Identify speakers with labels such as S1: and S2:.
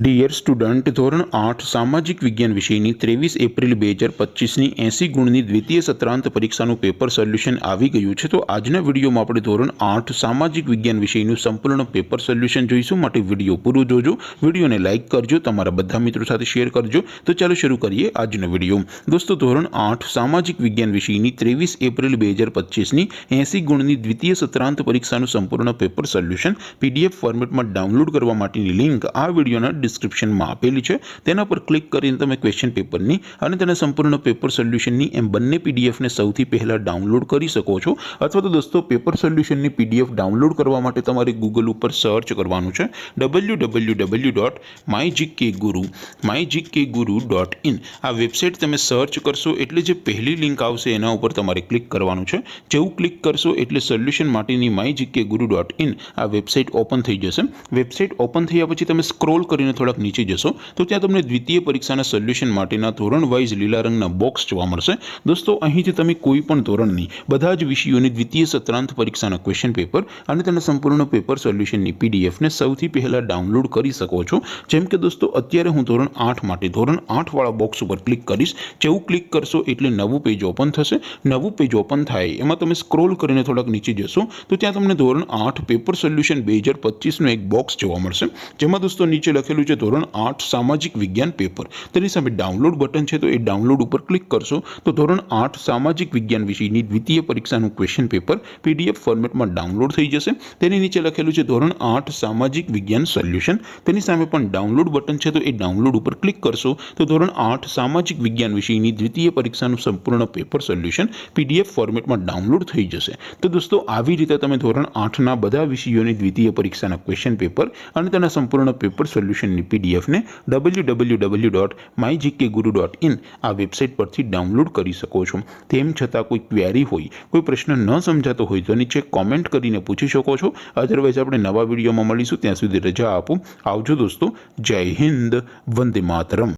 S1: Dear student, ધોરણ 8 સામાજિક વિજ્ઞાન વિષયની 23 એપ્રિલ 2025ની 80 ગુણની દ્વિતીય સત્રાંત પરીક્ષાનું પેપર સોલ્યુશન આવી ગયું છે। તો આજના વિડીયોમાં આપણે ધોરણ 8 સામાજિક વિજ્ઞાન વિષયનું સંપૂર્ણ પેપર સોલ્યુશન જોઈશું। માટે વિડીયો પૂરો જોજો, વિડીયોને લાઇક કરજો, તમારા બધા મિત્રો સાથે શેર કરજો। તો ચાલો શરૂ કરીએ આજનો વિડીયો। દોસ્તો, ધોરણ 8 સામાજિક વિજ્ઞાન વિષયની 23 એપ્રિલ 2025ની 80 ગુણની દ્વિતીય સત્રાંત પરીક્ષાનું સંપૂર્ણ પેપર સોલ્યુશન PDF ફોર્મેટમાં ડાઉનલોડ કરવા માટેની લિંક આ વિડીયોના ડિસ્ક્રિપ્શનમાં આપેલી છે। તેના પર ક્લિક કરીને તમે ક્વેશ્ચન પેપરની અને તેના સંપૂર્ણ પેપર સોલ્યુશનની એમ બંને પીડીએફને સૌથી પહેલાં ડાઉનલોડ કરી શકો છો। અથવા તો દોસ્તો, પેપર સોલ્યુશનની PDF ડાઉનલોડ કરવા માટે તમારે ગૂગલ ઉપર સર્ચ કરવાનું છે www.mygkguru.in। આ વેબસાઇટ તમે સર્ચ કરશો એટલે જે પહેલી લિંક આવશે એના ઉપર તમારે ક્લિક કરવાનું છે। જેવું ક્લિક કરશો એટલે સોલ્યુશન માટેની mygkguru.in આ વેબસાઇટ ઓપન થઈ જશે। વેબસાઇટ ઓપન થયા પછી તમે સ્ક્રોલ કરીને થોડાક નીચે જશો તો ત્યાં તમને દ્વિતીય પરીક્ષાના સોલ્યુશન માટેના ધોરણ વાઇઝ લીલા રંગના બોક્સ જોવા મળશે। દોસ્તો, અહીંથી તમે કોઈ પણ ધોરણની બધા જ વિષયોની દ્વિતીય સત્રાંત પરીક્ષાના ક્વેશ્ચન પેપર અને તેના સંપૂર્ણ પેપર સોલ્યુશનની પીડીએફને સૌથી પહેલાં ડાઉનલોડ કરી શકો છો। જેમ કે દોસ્તો, અત્યારે હું ધોરણ 8 માટે ધોરણ 8 વાળા બોક્સ ઉપર ક્લિક કરીશ। જેવું ક્લિક કરશો એટલે નવું પેજ ઓપન થશે। નવું પેજ ઓપન થાય એમાં તમે સ્ક્રોલ કરીને થોડાક નીચે જશો તો ત્યાં તમને ધોરણ 8 પેપર સોલ્યુશન 2025નું એક બોક્સ જોવા મળશે। જેમાં દોસ્તો નીચે લખેલું છે ધોરણ 8 સામાજિક વિજ્ઞાન પેપર। તેની સામે ડાઉનલોડ બટન છે, તો એ ડાઉનલોડ ઉપર ક્લિક કરશો તો ધોરણ 8 સામાજિક વિજ્ઞાન વિષયની દ્વિતીય પરીક્ષાનું ક્વેશ્ચન પેપર PDF ફોર્મેટમાં ડાઉનલોડ થઈ જશે। તેની નીચે લખેલું છે ધોરણ 8 સામાજિક વિજ્ઞાન સોલ્યુશન। તેની સામે પણ ડાઉનલોડ બટન છે, તો એ ડાઉનલોડ ઉપર ક્લિક કરશો તો ધોરણ 8 સામાજિક વિજ્ઞાન વિષયની દ્વિતીય પરીક્ષાનું સંપૂર્ણ પેપર સોલ્યુશન PDF ફોર્મેટમાં ડાઉનલોડ થઈ જશે। તો દોસ્તો, આવી રીતે તમે ધોરણ 8ના બધા વિષયોની દ્વિતીય પરીક્ષાના ક્વેશ્ચન પેપર અને તેના સંપૂર્ણ પેપર સોલ્યુશનની પીડીએફને www.mygkguru.in આ વેબસાઇટ પરથી ડાઉનલોડ કરી શકો છો। તેમ છતાં કોઈ ક્વેરી હોય, કોઈ પ્રશ્ન ન સમજાતો હોય તો નીચે કોમેન્ટ કરીને પૂછી શકો છો। અધરવાઇઝ આપણે નવા વિડીયોમાં મળીશું, ત્યાં સુધી રજા આપો। આવજો દોસ્તો, જય હિન્દ, વંદે માતરમ।